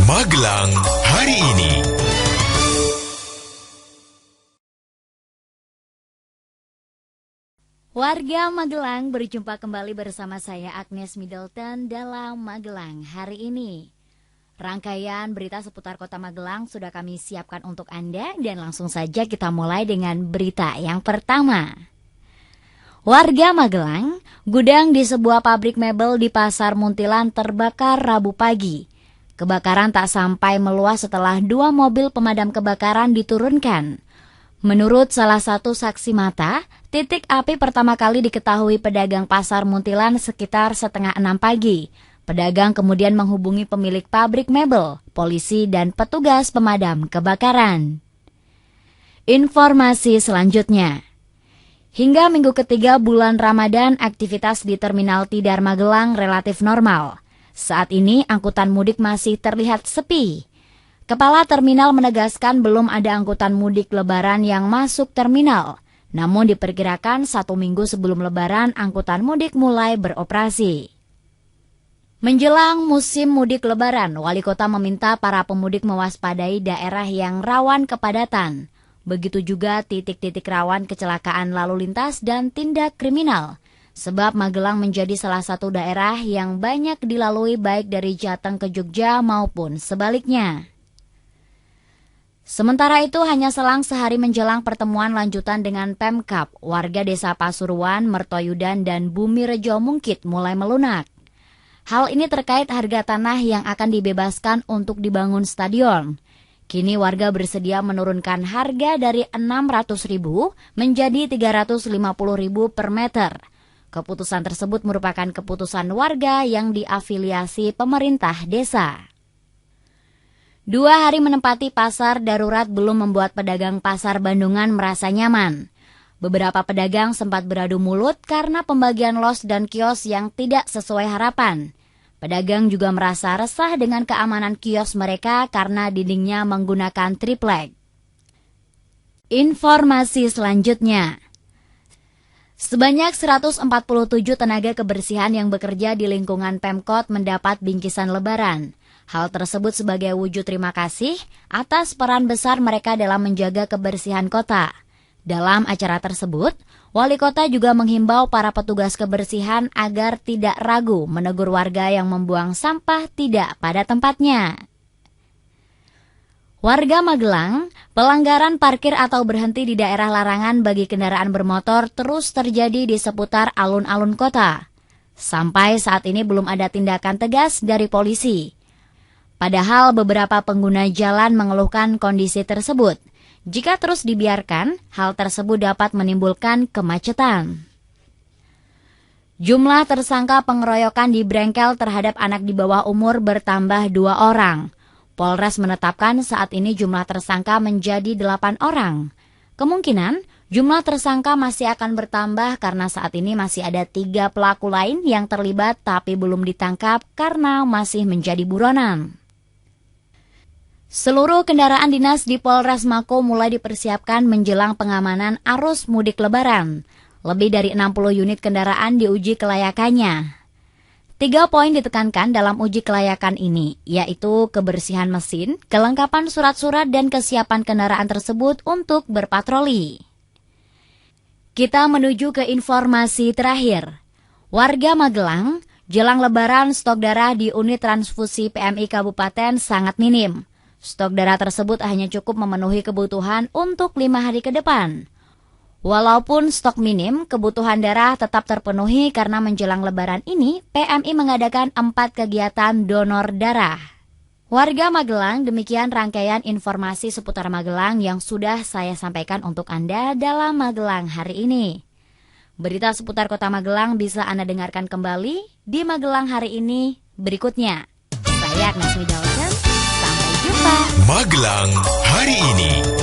Magelang hari ini. Warga Magelang, berjumpa kembali bersama saya Agnes Middleton dalam Magelang hari ini. Rangkaian berita seputar kota Magelang sudah kami siapkan untuk Anda dan langsung saja kita mulai dengan berita yang pertama. Warga Magelang, gudang di sebuah pabrik mebel di Pasar Muntilan terbakar Rabu pagi. Kebakaran tak sampai meluas setelah 2 mobil pemadam kebakaran diturunkan. Menurut salah satu saksi mata, titik api pertama kali diketahui pedagang Pasar Muntilan sekitar 5:30 pagi. Pedagang kemudian menghubungi pemilik pabrik mebel, polisi, dan petugas pemadam kebakaran. Informasi selanjutnya. Hingga minggu ketiga bulan Ramadan, aktivitas di Terminal Tidar Magelang relatif normal. Saat ini angkutan mudik masih terlihat sepi. Kepala terminal menegaskan belum ada angkutan mudik lebaran yang masuk terminal. Namun diperkirakan 1 minggu sebelum lebaran angkutan mudik mulai beroperasi. Menjelang musim mudik lebaran, Wali Kota meminta para pemudik mewaspadai daerah yang rawan kepadatan. Begitu juga titik-titik rawan kecelakaan lalu lintas dan tindak kriminal. Sebab Magelang menjadi salah satu daerah yang banyak dilalui baik dari Jateng ke Jogja maupun sebaliknya. Sementara itu hanya selang sehari menjelang pertemuan lanjutan dengan Pemkab, warga desa Pasuruan, Mertoyudan, dan Bumi Rejo Mungkit mulai melunak. Hal ini terkait harga tanah yang akan dibebaskan untuk dibangun stadion. Kini warga bersedia menurunkan harga dari Rp600.000 menjadi Rp350.000 per meter. Keputusan tersebut merupakan keputusan warga yang diafiliasi pemerintah desa. 2 hari menempati pasar darurat belum membuat pedagang pasar Bandungan merasa nyaman. Beberapa pedagang sempat beradu mulut karena pembagian los dan kios yang tidak sesuai harapan. Pedagang juga merasa resah dengan keamanan kios mereka karena dindingnya menggunakan triplek. Informasi selanjutnya. Sebanyak 147 tenaga kebersihan yang bekerja di lingkungan Pemkot mendapat bingkisan lebaran. Hal tersebut sebagai wujud terima kasih atas peran besar mereka dalam menjaga kebersihan kota. Dalam acara tersebut, Wali Kota juga menghimbau para petugas kebersihan agar tidak ragu menegur warga yang membuang sampah tidak pada tempatnya. Warga Magelang, pelanggaran parkir atau berhenti di daerah larangan bagi kendaraan bermotor terus terjadi di seputar alun-alun kota. Sampai saat ini belum ada tindakan tegas dari polisi. Padahal beberapa pengguna jalan mengeluhkan kondisi tersebut. Jika terus dibiarkan, hal tersebut dapat menimbulkan kemacetan. Jumlah tersangka pengeroyokan di Brengkel terhadap anak di bawah umur bertambah 2 orang. Polres menetapkan saat ini jumlah tersangka menjadi 8 orang. Kemungkinan jumlah tersangka masih akan bertambah karena saat ini masih ada 3 pelaku lain yang terlibat tapi belum ditangkap karena masih menjadi buronan. Seluruh kendaraan dinas di Polres Mako mulai dipersiapkan menjelang pengamanan arus mudik lebaran. Lebih dari 60 unit kendaraan diuji kelayakannya. 3 poin ditekankan dalam uji kelayakan ini, yaitu kebersihan mesin, kelengkapan surat-surat, dan kesiapan kendaraan tersebut untuk berpatroli. Kita menuju ke informasi terakhir. Warga Magelang, jelang lebaran stok darah di unit transfusi PMI Kabupaten sangat minim. Stok darah tersebut hanya cukup memenuhi kebutuhan untuk 5 hari ke depan. Walaupun stok minim, kebutuhan darah tetap terpenuhi karena menjelang lebaran ini, PMI mengadakan 4 kegiatan donor darah. Warga Magelang, demikian rangkaian informasi seputar Magelang yang sudah saya sampaikan untuk Anda dalam Magelang hari ini. Berita seputar kota Magelang bisa Anda dengarkan kembali di Magelang hari ini berikutnya. Saya Agnes Middleton. Sampai jumpa. Magelang hari ini.